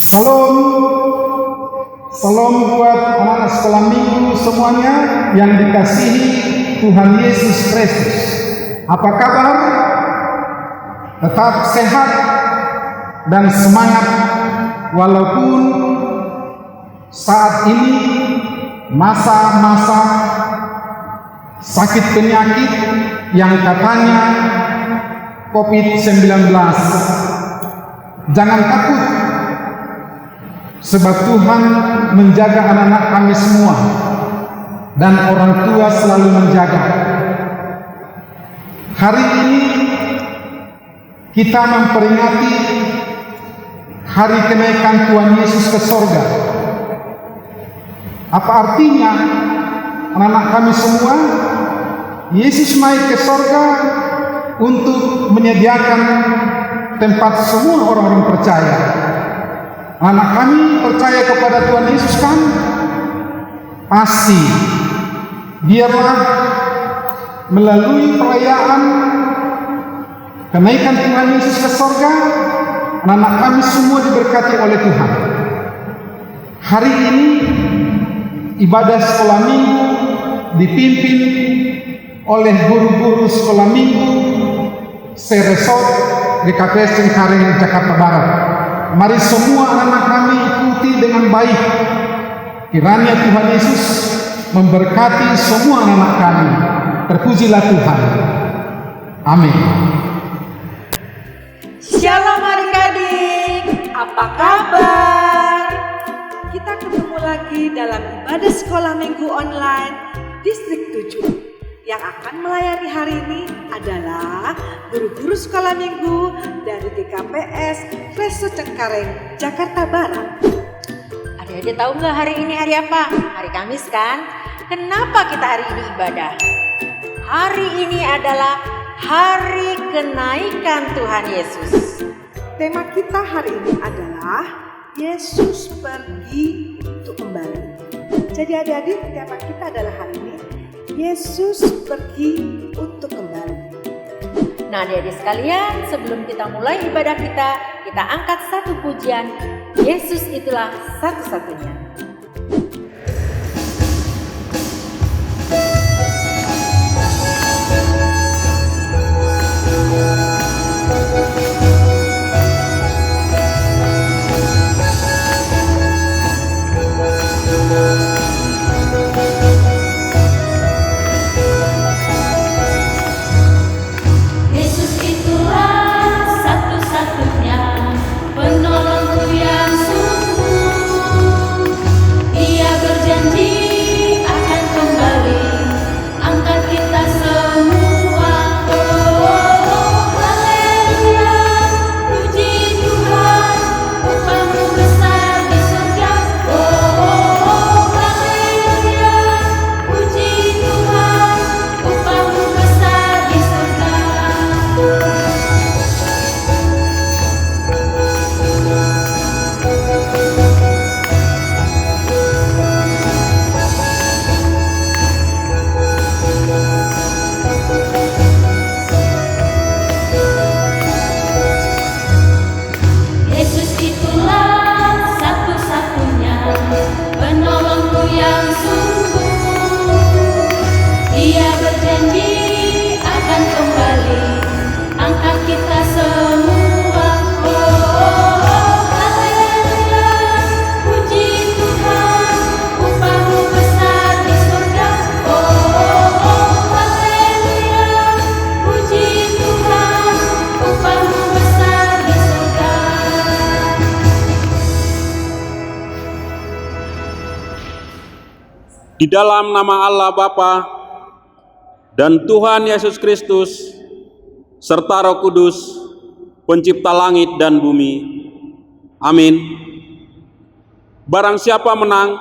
Salam, salam buat anak-anak sekolah minggu semuanya yang dikasihi Tuhan Yesus Kristus. Apa kabar? Tetap sehat dan semangat walaupun saat ini masa-masa sakit penyakit yang katanya COVID-19. Jangan takut, sebab Tuhan menjaga anak-anak kami semua dan orang tua selalu menjaga. Hari ini kita memperingati hari kenaikan Tuhan Yesus ke sorga. Apa artinya anak-anak kami semua? Yesus naik ke sorga untuk menyediakan tempat semua orang-orang percaya. Anak kami percaya kepada Tuhan Yesus kan? Pasti. Biarlah melalui perayaan kenaikan Tuhan Yesus ke sorga, anak kami semua diberkati oleh Tuhan. Hari ini ibadah sekolah minggu dipimpin oleh guru-guru sekolah minggu Seresot GKPS Cengkareng, Jakarta Barat. Mari semua anak kami ikuti dengan baik. Kiranya Tuhan Yesus memberkati semua anak kami. Terpujilah Tuhan. Amin. Shalom adik-adik, apa kabar? Kita ketemu lagi dalam ibadah sekolah minggu online Distrik 7. Yang akan melayani hari ini adalah guru-guru sekolah minggu dari GKPS Reso Cengkareng, Jakarta Barat. Adik-adik tahu nggak hari ini hari apa? Hari Kamis kan? Kenapa kita hari ini ibadah? Hari ini adalah hari kenaikan Tuhan Yesus. Tema kita hari ini adalah Yesus pergi untuk kembali. Jadi adik-adik, tema kita adalah hari ini Yesus pergi untuk kembali. Nah adik-adik sekalian, sebelum kita mulai ibadah kita angkat satu pujian. Yesus itulah satu-satunya. Penolongku yang sungguh, Ia berjanji Di dalam nama Allah Bapa dan Tuhan Yesus Kristus serta Roh Kudus, pencipta langit dan bumi. Amin. Barang siapa menang,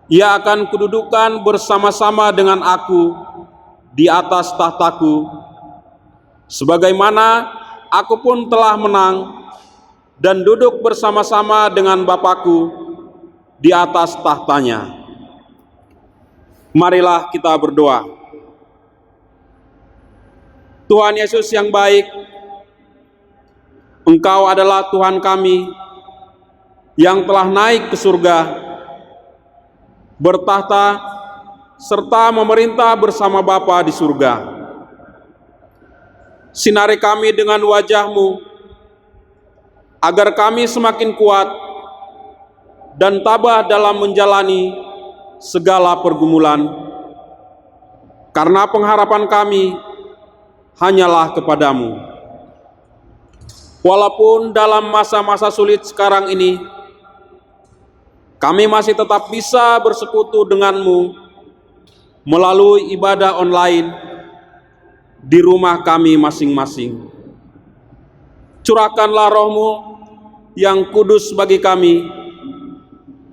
ia akan kududukan bersama-sama dengan aku di atas tahtaku, sebagaimana aku pun telah menang dan duduk bersama-sama dengan Bapakku di atas tahtanya. Marilah kita berdoa. Tuhan Yesus yang baik, Engkau adalah Tuhan kami yang telah naik ke surga, bertahta serta memerintah bersama Bapa di surga. Sinari kami dengan wajah-Mu, agar kami semakin kuat dan tabah dalam menjalani segala pergumulan, karena pengharapan kami hanyalah kepadamu. Walaupun dalam masa-masa sulit sekarang ini, kami masih tetap bisa bersekutu denganmu melalui ibadah online di rumah kami masing-masing. Curahkanlah Roh-Mu yang kudus bagi kami,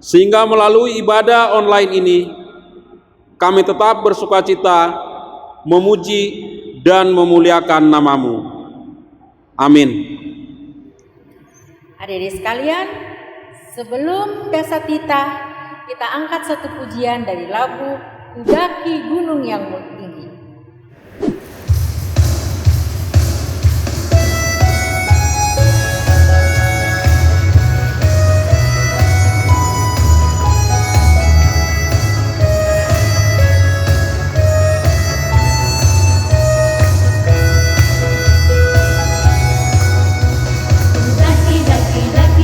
sehingga melalui ibadah online ini, kami tetap bersukacita, memuji dan memuliakan nama-Mu. Amin. Adik-adik sekalian, sebelum dasar kita angkat satu pujian dari lagu Kudaki Gunung yang Tinggi.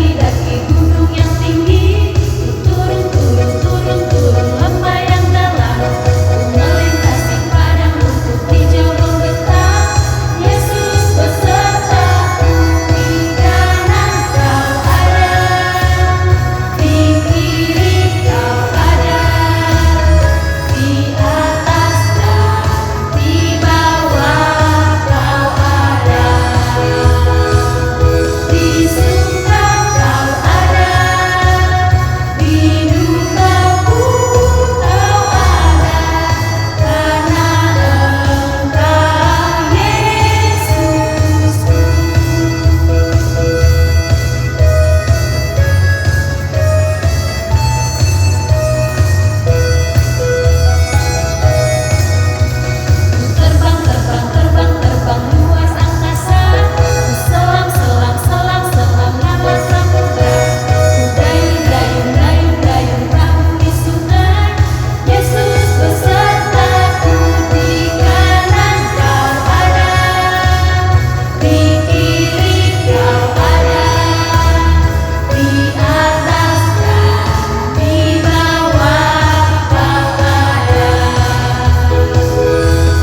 Daki gunung yang tinggi, turun lembah yang dalam, melintasi padang rumput hijau membentang. Yesus besertaku, di kanan Kau ada, di kiri Kau ada, di atas dan di bawah Kau ada. Di suka Kau ada, di duka pun Kau ada, karena Engkau Yesusku. Terbang luas angkasa, selam nama samudra. Dayung perahu di sungai. Yesus besertaku, di kanan Kau ada, di kiri Kau ada, di atas dan di bawah Kau ada.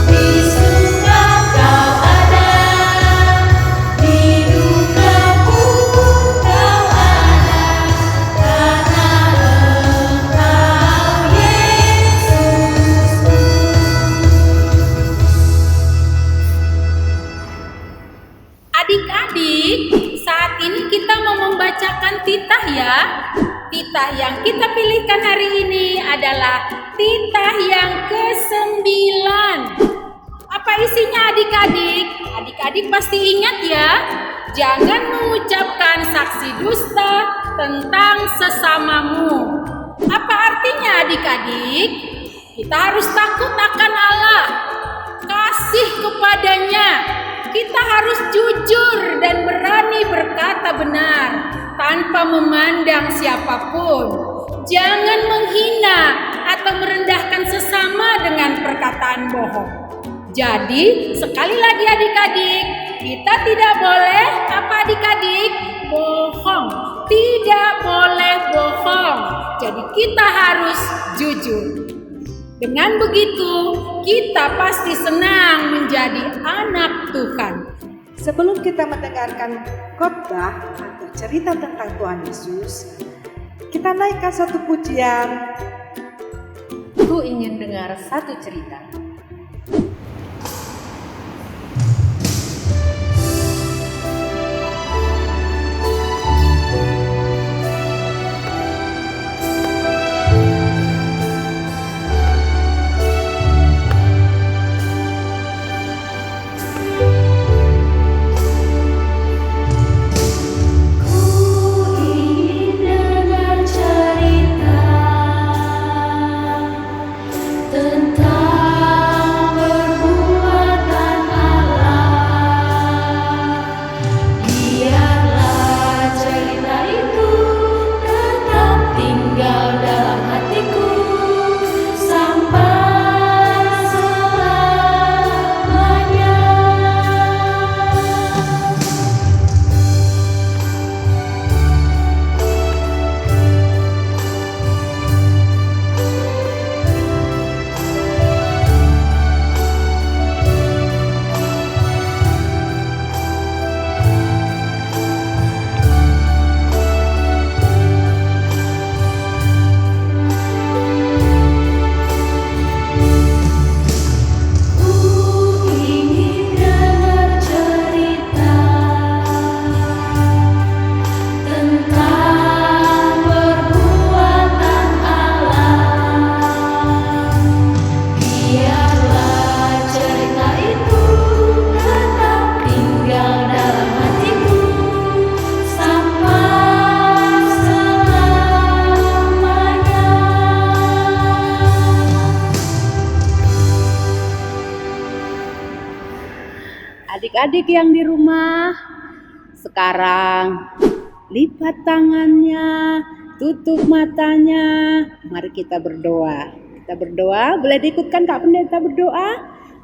Di suka Kau ada, di duka pun Kau ada, karena Engkau Yesusku. Adik-adik, saat ini kita mau membacakan titah ya. Titah yang kita pilihkan hari ini adalah titah yang ke-9. Apa isinya adik-adik? Adik-adik pasti ingat ya. Jangan mengucapkan saksi dusta tentang sesamamu. Apa artinya adik-adik? Kita harus takut akan Allah, kasih kepadanya. Kita harus jujur dan berani berkata benar tanpa memandang siapapun. Jangan menghina atau merendahkan sesama dengan perkataan bohong. Jadi, sekali lagi adik-adik, kita tidak boleh apa adik-adik? Bohong. Tidak boleh bohong. Jadi kita harus jujur. Dengan begitu, kita pasti senang menjadi anak Tuhan. Sebelum kita mendengarkan khotbah atau cerita tentang Tuhan Yesus, kita naikkan satu pujian. Ku ingin dengar satu cerita. Tentang Adik-adik yang di rumah, sekarang lipat tangannya, tutup matanya. Mari kita berdoa. Kita berdoa, boleh diikutkan Kak Pendeta berdoa?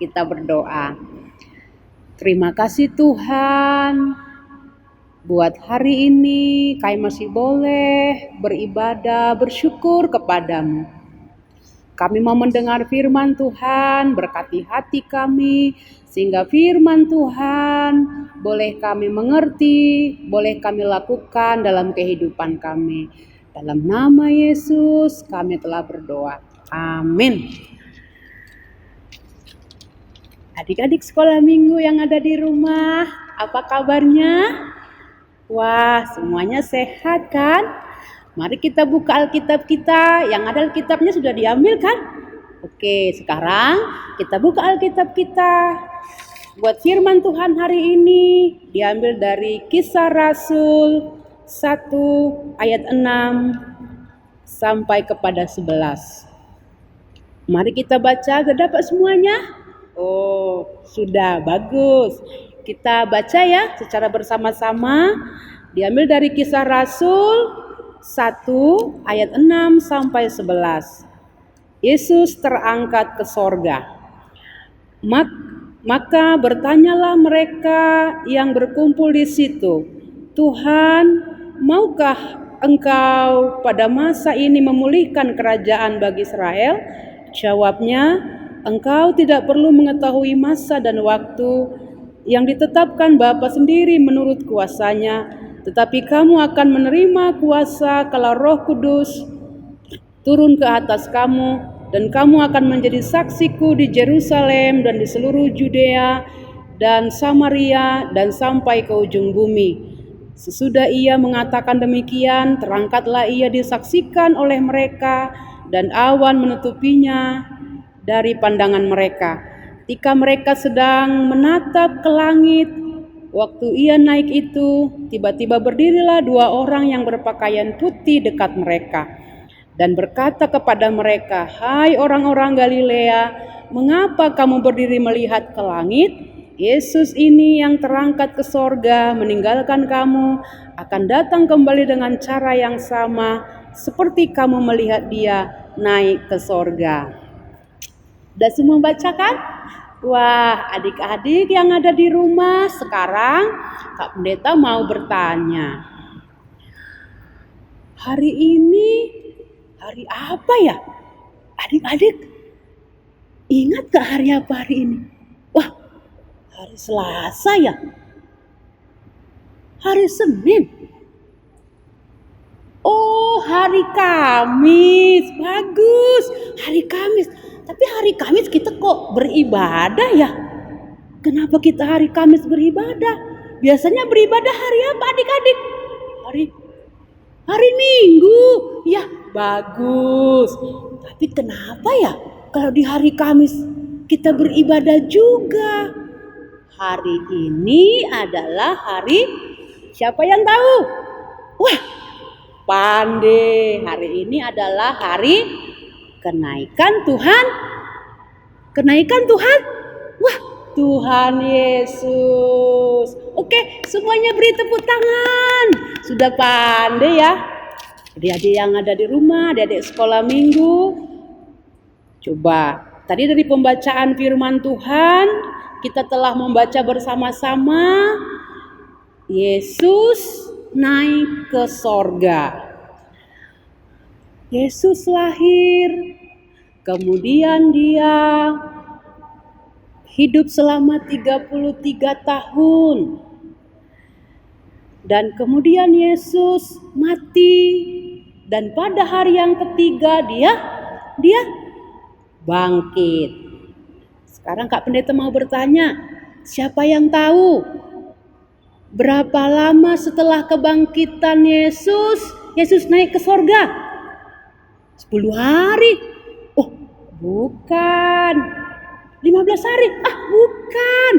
Kita berdoa. Terima kasih Tuhan, buat hari ini kami masih boleh beribadah, bersyukur kepadamu. Kami mau mendengar firman Tuhan, berkati hati kami, sehingga firman Tuhan boleh kami mengerti, boleh kami lakukan dalam kehidupan kami. Dalam nama Yesus kami telah berdoa. Amin. Adik-adik sekolah minggu yang ada di rumah, apa kabarnya? Wah, semuanya sehat kan? Mari kita buka Alkitab kita. Yang ada Alkitabnya sudah diambil kan? Oke, sekarang kita buka Alkitab kita. Buat firman Tuhan hari ini diambil dari Kisah Rasul 1 ayat 6 sampai kepada 11. Mari kita baca, sudah dapat semuanya? Oh, sudah, bagus. Kita baca ya secara bersama-sama. Diambil dari Kisah Rasul 1 ayat 6 sampai 11. Yesus terangkat ke sorga. Maka bertanyalah mereka yang berkumpul di situ, Tuhan, maukah Engkau pada masa ini memulihkan kerajaan bagi Israel? Jawabnya, Engkau tidak perlu mengetahui masa dan waktu yang ditetapkan Bapa sendiri menurut kuasanya, tetapi kamu akan menerima kuasa kalau Roh Kudus turun ke atas kamu, dan kamu akan menjadi saksiku di Yerusalem dan di seluruh Judea dan Samaria dan sampai ke ujung bumi. Sesudah ia mengatakan demikian, terangkatlah ia disaksikan oleh mereka, dan awan menutupinya dari pandangan mereka. Ketika mereka sedang menatap ke langit, waktu ia naik itu, tiba-tiba berdirilah 2 orang yang berpakaian putih dekat mereka, dan berkata kepada mereka, "Hai orang-orang Galilea, mengapa kamu berdiri melihat ke langit? Yesus ini yang terangkat ke sorga meninggalkan kamu, akan datang kembali dengan cara yang sama seperti kamu melihat dia naik ke sorga." Sudah semua bacakan? Wah, adik-adik yang ada di rumah, sekarang Kak Pendeta mau bertanya. Hari ini hari apa ya? Adik-adik ingat gak hari apa hari ini? Wah, hari Selasa ya? Hari Senin? Oh, hari Kamis. Bagus, hari Kamis. Tapi hari Kamis kita kok beribadah ya? Kenapa kita hari Kamis beribadah? Biasanya beribadah hari apa adik-adik? Hari Minggu. Ya, bagus. Tapi kenapa ya kalau di hari Kamis kita beribadah juga? Hari ini adalah hari, siapa yang tahu? Wah, pandai. Hari ini adalah hari kenaikan Tuhan. Kenaikan Tuhan? Wah, Tuhan Yesus. Oke, semuanya beri tepuk tangan. Sudah pandai ya. Adik-adik yang ada di rumah, adik-adik sekolah minggu. Coba, tadi dari pembacaan firman Tuhan, kita telah membaca bersama-sama. Yesus naik ke sorga. Yesus lahir, kemudian dia hidup selama 33 tahun. Dan kemudian Yesus mati, dan pada hari yang ketiga dia bangkit. Sekarang Kak Pendeta mau bertanya, siapa yang tahu berapa lama setelah kebangkitan Yesus naik ke sorga? 10 hari. Oh, bukan. 15 hari. Ah, bukan.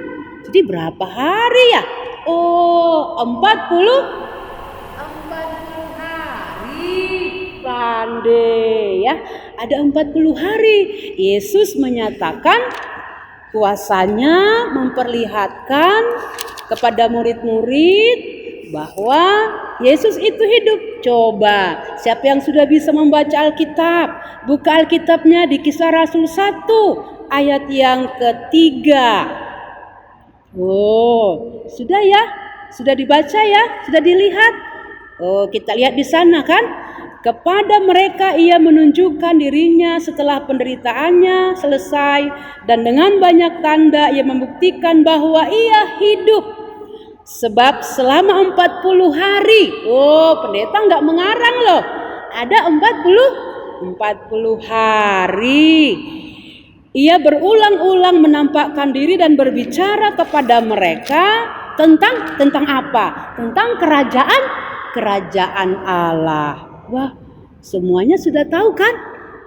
Jadi berapa hari ya? Oh, 40 hari. Pandai ya. Ada 40 hari. Yesus menyatakan Kuasanya memperlihatkan kepada murid-murid bahwa Yesus itu hidup. Coba, siapa yang sudah bisa membaca Alkitab? Buka Alkitabnya di Kisah Rasul 1 ayat yang ketiga. Oh, sudah ya? Sudah dibaca ya? Sudah dilihat? Oh, kita lihat di sana kan? Kepada mereka ia menunjukkan dirinya setelah penderitaannya selesai, dan dengan banyak tanda ia membuktikan bahwa ia hidup. Sebab selama 40 hari, pendeta nggak mengarang loh, ada 40 hari. Ia berulang-ulang menampakkan diri dan berbicara kepada mereka tentang apa? Tentang kerajaan Allah. Wah, semuanya sudah tahu kan?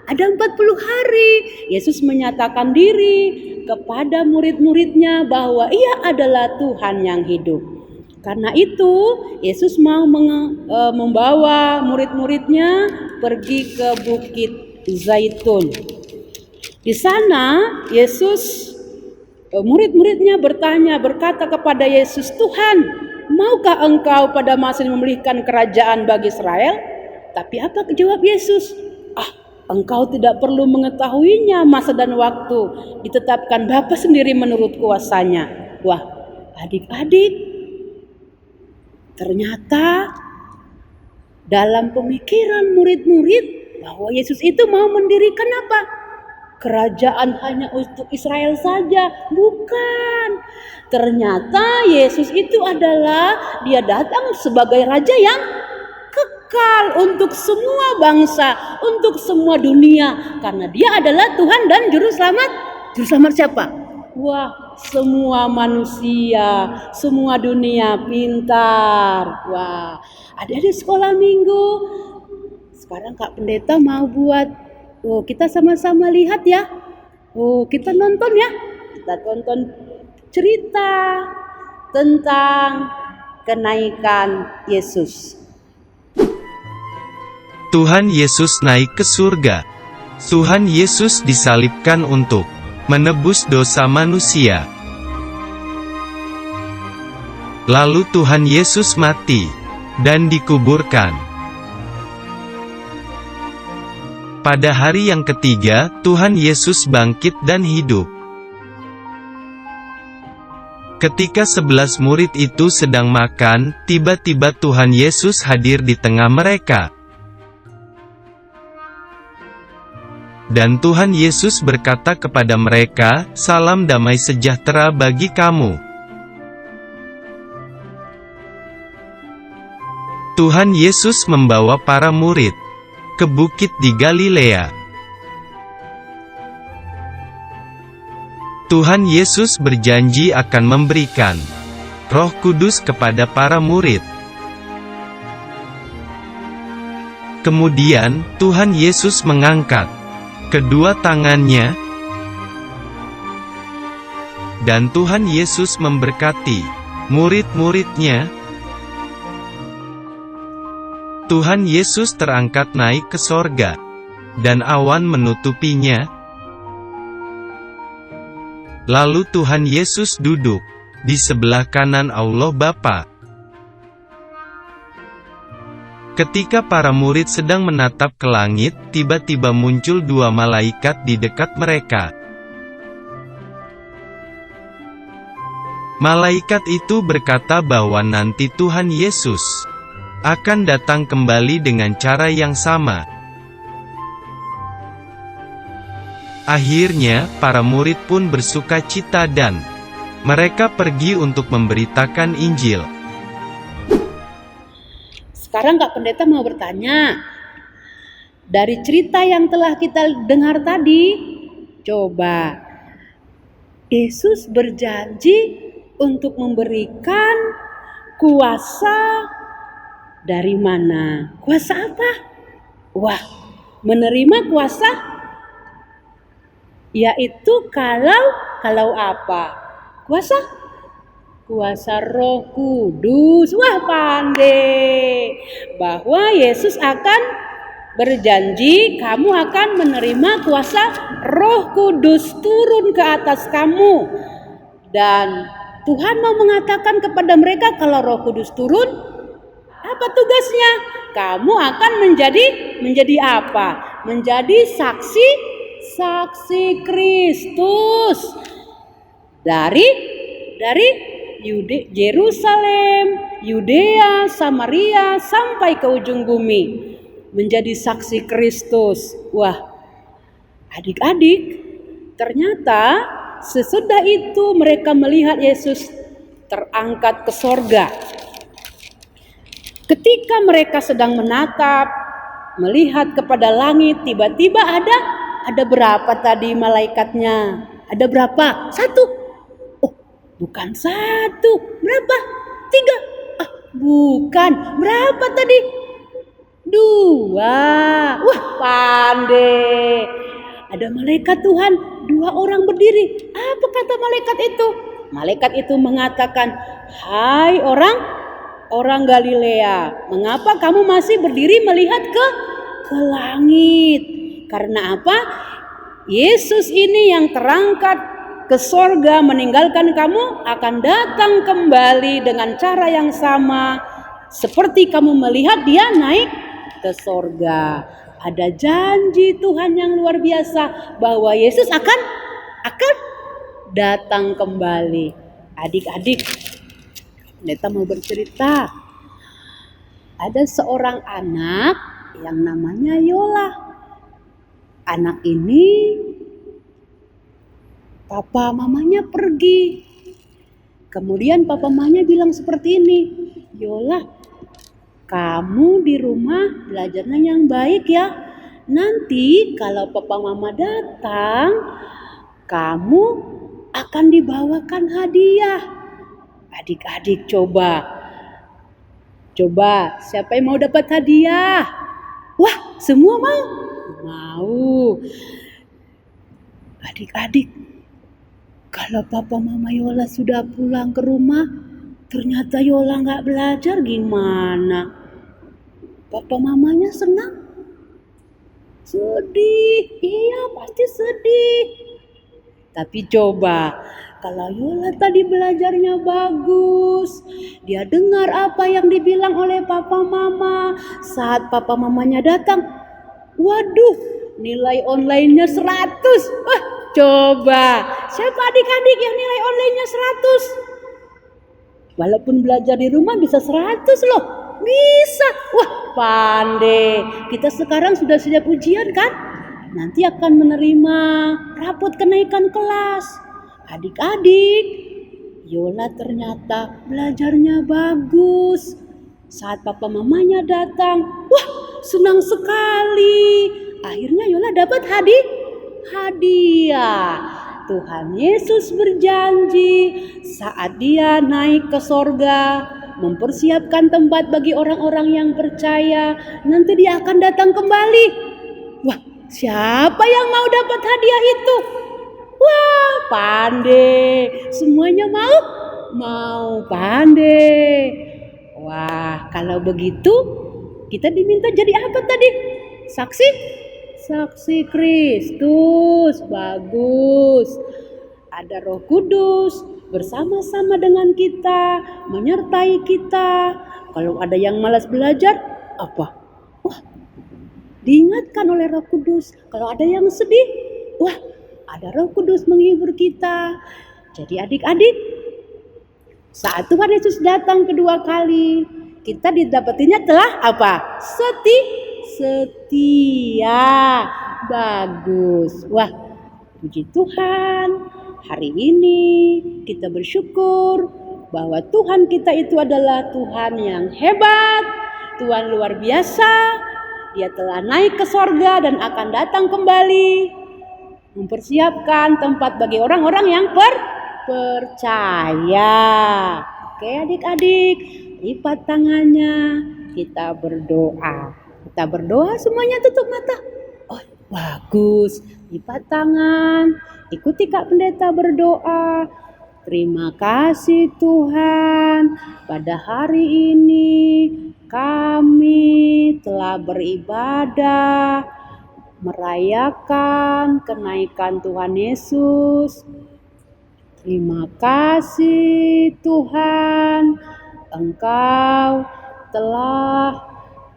Ada 40 hari Yesus menyatakan diri kepada murid-muridnya bahwa ia adalah Tuhan yang hidup. Karena itu Yesus mau membawa murid-muridnya pergi ke Bukit Zaitun. Di sana murid-muridnya berkata kepada Yesus, "Tuhan, maukah engkau pada masa ini memulihkan kerajaan bagi Israel?" Tapi apa jawab Yesus? Engkau tidak perlu mengetahuinya masa dan waktu. Ditetapkan Bapa sendiri menurut kuasanya. Wah, adik-adik, ternyata dalam pemikiran murid-murid bahwa Yesus itu mau mendirikan apa? Kerajaan hanya untuk Israel saja. Bukan. Ternyata Yesus itu adalah dia datang sebagai raja yang kekal untuk semua bangsa, untuk semua dunia, karena dia adalah Tuhan dan juru selamat. Juru selamat siapa? Wah, semua manusia, semua dunia. Pintar. Wah, ada di sekolah minggu. Sekarang Kak Pendeta mau buat, kita sama-sama lihat ya. Kita nonton ya. Kita tonton cerita tentang kenaikan Yesus. Tuhan Yesus naik ke surga. Tuhan Yesus disalibkan untuk menebus dosa manusia. Lalu Tuhan Yesus mati dan dikuburkan. Pada hari yang ketiga, Tuhan Yesus bangkit dan hidup. Ketika 11 murid itu sedang makan, tiba-tiba Tuhan Yesus hadir di tengah mereka. Dan Tuhan Yesus berkata kepada mereka, "Salam damai sejahtera bagi kamu." Tuhan Yesus membawa para murid ke bukit di Galilea. Tuhan Yesus berjanji akan memberikan Roh Kudus kepada para murid. Kemudian, Tuhan Yesus mengangkat kedua tangannya, dan Tuhan Yesus memberkati murid-muridnya. Tuhan Yesus terangkat naik ke sorga, dan awan menutupinya. Lalu Tuhan Yesus duduk di sebelah kanan Allah Bapa. Ketika para murid sedang menatap ke langit, tiba-tiba muncul dua malaikat di dekat mereka. Malaikat itu berkata bahwa nanti Tuhan Yesus akan datang kembali dengan cara yang sama. Akhirnya, para murid pun bersukacita dan mereka pergi untuk memberitakan Injil. Sekarang Kak Pendeta mau bertanya, dari cerita yang telah kita dengar tadi, coba Yesus berjanji untuk memberikan kuasa dari mana? Kuasa apa? Wah, menerima kuasa, yaitu kalau apa? Kuasa Roh Kudus. Wah, pandai. Bahwa Yesus akan berjanji kamu akan menerima kuasa Roh Kudus turun ke atas kamu. Dan Tuhan mau mengatakan kepada mereka kalau Roh Kudus turun, apa tugasnya? Kamu akan menjadi apa? Menjadi saksi Kristus. Dari Yerusalem, Yudea, Samaria sampai ke ujung bumi. Menjadi saksi Kristus. Wah, adik-adik, ternyata sesudah itu mereka melihat Yesus terangkat ke sorga. Ketika mereka sedang menatap, melihat kepada langit, tiba-tiba ada berapa tadi malaikatnya? Ada berapa? 1. Oh, bukan 1. Berapa? 3. Ah, bukan. Berapa tadi? 2. Wah, pandai. Ada malaikat Tuhan, 2 orang berdiri. Apa kata malaikat itu? Malaikat itu mengatakan, "Hai orang Galilea, mengapa kamu masih berdiri melihat ke langit?" Karena apa? Yesus ini yang terangkat ke sorga meninggalkan kamu akan datang kembali dengan cara yang sama seperti kamu melihat dia naik ke sorga. Ada janji Tuhan yang luar biasa bahwa Yesus akan datang kembali. Adik-adik, Pendeta mau bercerita. Ada seorang anak yang namanya Yola. Anak ini papa mamanya pergi. Kemudian papa mamanya bilang seperti ini, "Yola, kamu di rumah belajarnya yang baik ya. Nanti kalau papa mama datang, kamu akan dibawakan hadiah." Adik-adik coba siapa yang mau dapat hadiah? Wah, semua mau? Mau. Adik-adik, kalau papa mama Yola sudah pulang ke rumah, ternyata Yola nggak belajar gimana? Papa mamanya senang? Sedih. Iya, pasti sedih. Tapi coba, kalau Yola tadi belajarnya bagus, dia dengar apa yang dibilang oleh papa mama. Saat papa mamanya datang, waduh, nilai online-nya 100. Wah, coba, siapa adik-adik yang nilai online-nya 100? Walaupun belajar di rumah bisa 100 loh. Bisa. Wah, pandai. Kita sekarang sudah siap ujian kan? Nanti akan menerima rapot kenaikan kelas. Adik-adik, Yola ternyata belajarnya bagus. Saat papa mamanya datang, wah, senang sekali. Akhirnya Yola dapat hadiah. Tuhan Yesus berjanji saat dia naik ke sorga, mempersiapkan tempat bagi orang-orang yang percaya, nanti dia akan datang kembali. Wah, siapa yang mau dapat hadiah itu? Wah, pandai. Semuanya mau pandai. Wah, kalau begitu kita diminta jadi apa tadi? Saksi Kristus. Bagus. Ada Roh Kudus bersama-sama dengan kita, menyertai kita. Kalau ada yang malas belajar, apa? Wah, diingatkan oleh Roh Kudus. Kalau ada yang sedih, wah, ada Roh Kudus menghibur kita. Jadi adik-adik, saat Tuhan Yesus datang kedua kali, kita didapatinya telah apa? Setia. Bagus. Wah, puji Tuhan. Hari ini kita bersyukur bahwa Tuhan kita itu adalah Tuhan yang hebat, Tuhan luar biasa. Dia telah naik ke sorga dan akan datang kembali, mempersiapkan tempat bagi orang-orang yang percaya. Oke adik-adik, lipat tangannya, kita berdoa. Kita berdoa semuanya tutup mata. Oh, bagus. Lipat tangan. Ikuti Kak Pendeta berdoa. Terima kasih Tuhan, pada hari ini kami telah beribadah, merayakan kenaikan Tuhan Yesus. Terima kasih Tuhan, Engkau telah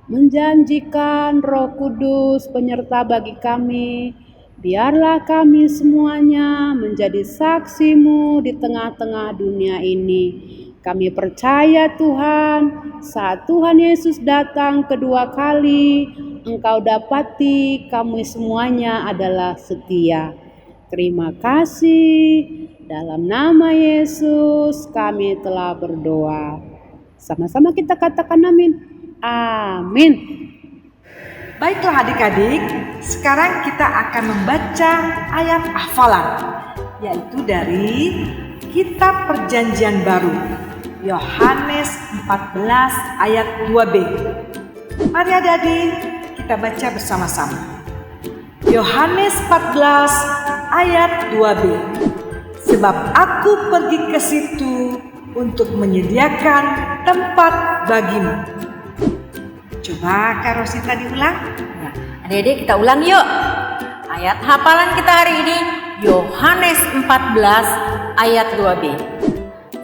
menjanjikan Roh Kudus penyerta bagi kami. Biarlah kami semuanya menjadi saksi-Mu di tengah-tengah dunia ini. Kami percaya Tuhan, saat Tuhan Yesus datang kedua kali, Engkau dapati kami semuanya adalah setia. Terima kasih. Dalam nama Yesus kami telah berdoa. Sama-sama kita katakan amin. Amin. Baiklah adik-adik, sekarang kita akan membaca ayat hafalan, yaitu dari Kitab Perjanjian Baru, Yohanes 14 ayat 2b. Mari adik-adik, kita baca bersama-sama. Yohanes 14 ayat 2b. Sebab aku pergi ke situ untuk menyediakan tempat bagimu. Coba Kak Rosita diulang. Ya, adik-adik kita ulang yuk. Ayat hafalan kita hari ini Yohanes 14 ayat 2b.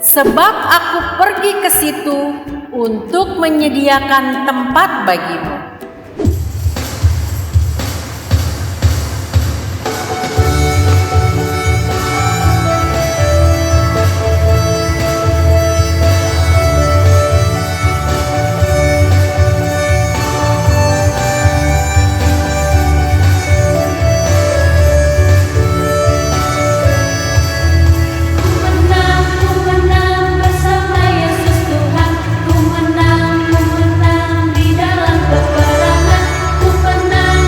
Sebab aku pergi ke situ untuk menyediakan tempat bagimu. Ku menang bersama Yesus Tuhan. Ku menang di dalam peperangan. Ku menang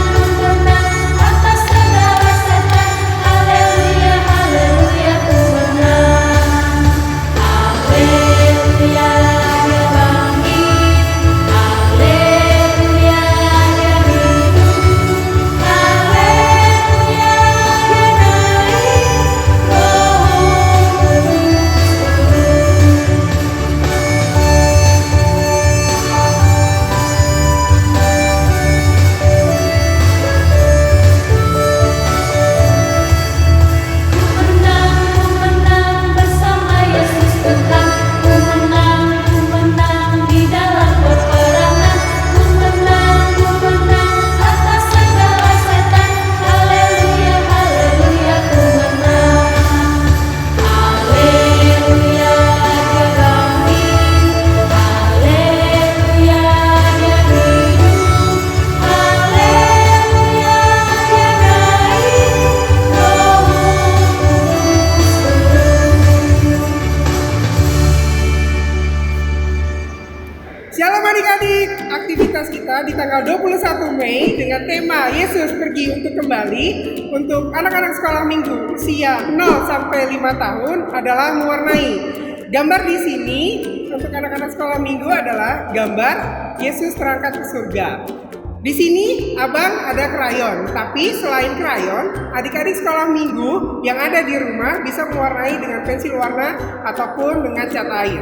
atas segala setan. Haleluya, haleluya, ku menang. Haleluya, dia bangkit. Haleluya, dia hidup. Haleluya, dia naik. Ku menang bersama Yesus Tuhan. Ku menang di dalam peperangan. Ku menang atas segala setan. Haleluya, haleluya, ku menang. Haleluya, dia bangkit. Haleluya, dia hidup. Haleluya, dia naik. Roh Shalom adik-adik, aktivitas kita di tanggal 21 Mei dengan tema Yesus pergi untuk kembali untuk anak-anak sekolah minggu usia 0 sampai 5 tahun adalah mewarnai. Gambar di sini untuk anak-anak sekolah minggu adalah gambar Yesus terangkat ke surga. Di sini abang ada krayon, tapi selain krayon, adik-adik sekolah minggu yang ada di rumah bisa mewarnai dengan pensil warna ataupun dengan cat air.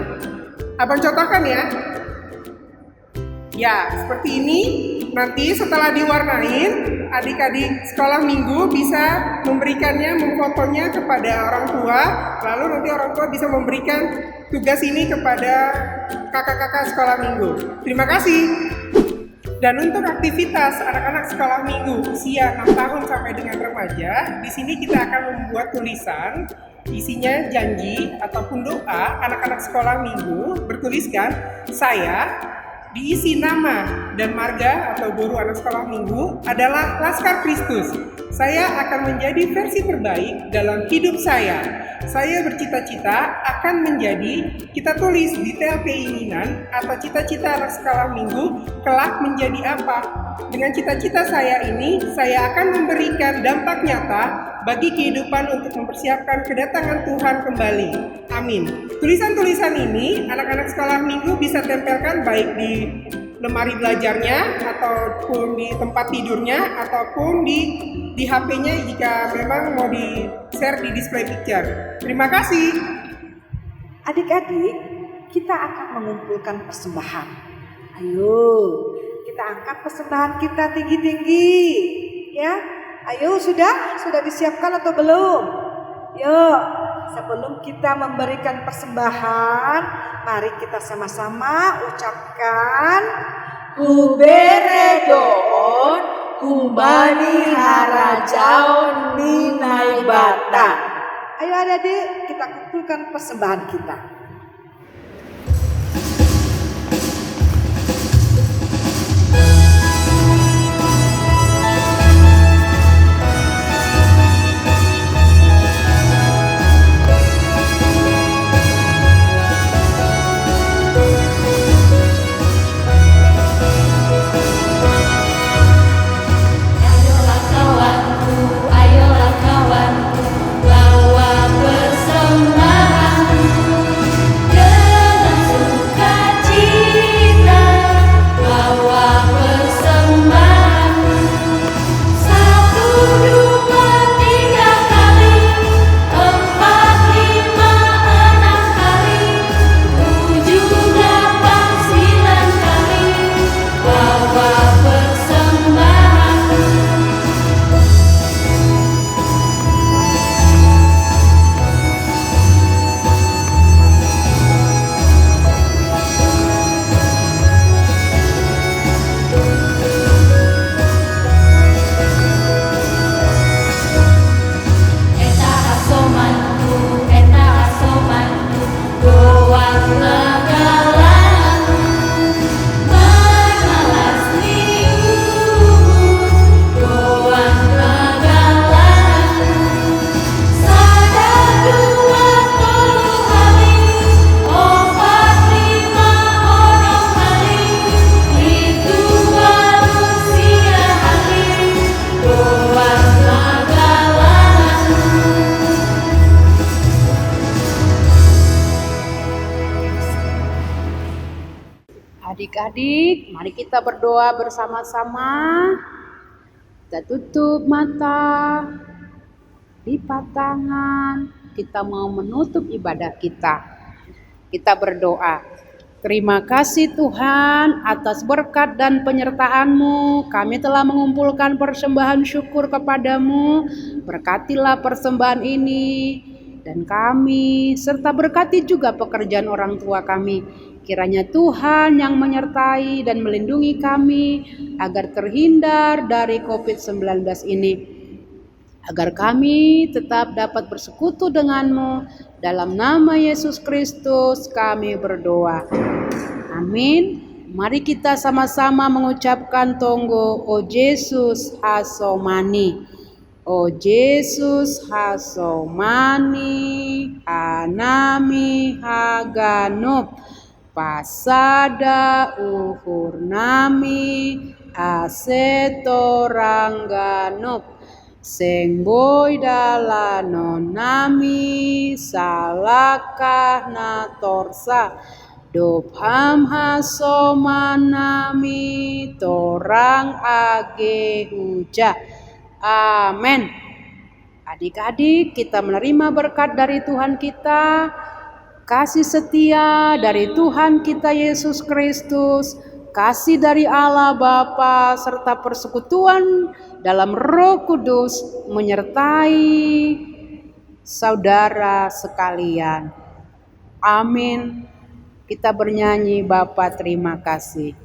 Abang contohkan ya. Ya, seperti ini. Nanti setelah diwarnain, adik-adik sekolah minggu bisa memberikannya, memfotonya kepada orang tua. Lalu nanti orang tua bisa memberikan tugas ini kepada kakak-kakak sekolah minggu. Terima kasih. Dan untuk aktivitas anak-anak sekolah minggu usia 6 tahun sampai dengan remaja, di sini kita akan membuat tulisan isinya janji ataupun doa anak-anak sekolah minggu bertuliskan saya diisi nama dan marga atau guru anak sekolah minggu adalah Laskar Kristus. Saya akan menjadi versi terbaik dalam hidup saya. Saya bercita-cita akan menjadi, kita tulis detail keinginan atau cita-cita anak sekolah minggu kelak menjadi apa. Dengan cita-cita saya ini, saya akan memberikan dampak nyata bagi kehidupan untuk mempersiapkan kedatangan Tuhan kembali. Amin. Tulisan-tulisan ini anak-anak sekolah minggu bisa tempelkan baik di lemari belajarnya ataupun di tempat tidurnya ataupun di HP-nya jika memang mau di-share di display picture. Terima kasih. Adik-adik, kita akan mengumpulkan persembahan. Ayo, kita angkat persembahan kita tinggi-tinggi. Ya, ayo sudah disiapkan atau belum? Yuk, sebelum kita memberikan persembahan, mari kita sama-sama ucapkan Kuberedon kumbani harajaon ninai bata. Ayo adik-adik, kita kumpulkan persembahan kita. Ayolah kawanku, bawa persembahan dengan sukacita. Bawa persembahan 1, 2, 3 kali, 4, 5, 6 kali, 7, 8, 9 kali. Bawa persembahan. Eta asomanku, goang nagalan, malas niuhun, goang nagalan, 1, 2, 3 kali, 4, 5, 6 kali, 7 manusia hari, goang nagalan. Adik-adik, mari kita berdoa bersama-sama. Kita tutup mata, lipat tangan. Kita mau menutup ibadah kita. Kita berdoa. Terima kasih Tuhan atas berkat dan penyertaan-Mu. Kami telah mengumpulkan persembahan syukur kepadamu. Berkatilah persembahan ini dan kami, serta berkati juga pekerjaan orang tua kami. Kiranya Tuhan yang menyertai dan melindungi kami agar terhindar dari COVID-19 ini. Agar kami tetap dapat bersekutu denganmu. Dalam nama Yesus Kristus kami berdoa. Amin. Mari kita sama-sama mengucapkan tonggo O Yesus hasomani. O Yesus hasomani anami haganop. Pasada uhur nami asetorangganop. Seng boy dalanon nami salakah na torsa. Dobham hasomanami torang age huja. Amin. Adik-adik, kita menerima berkat dari Tuhan kita. Kasih setia dari Tuhan kita Yesus Kristus, kasih dari Allah Bapa serta persekutuan dalam Roh Kudus menyertai saudara sekalian. Amin. Kita bernyanyi Bapa terima kasih.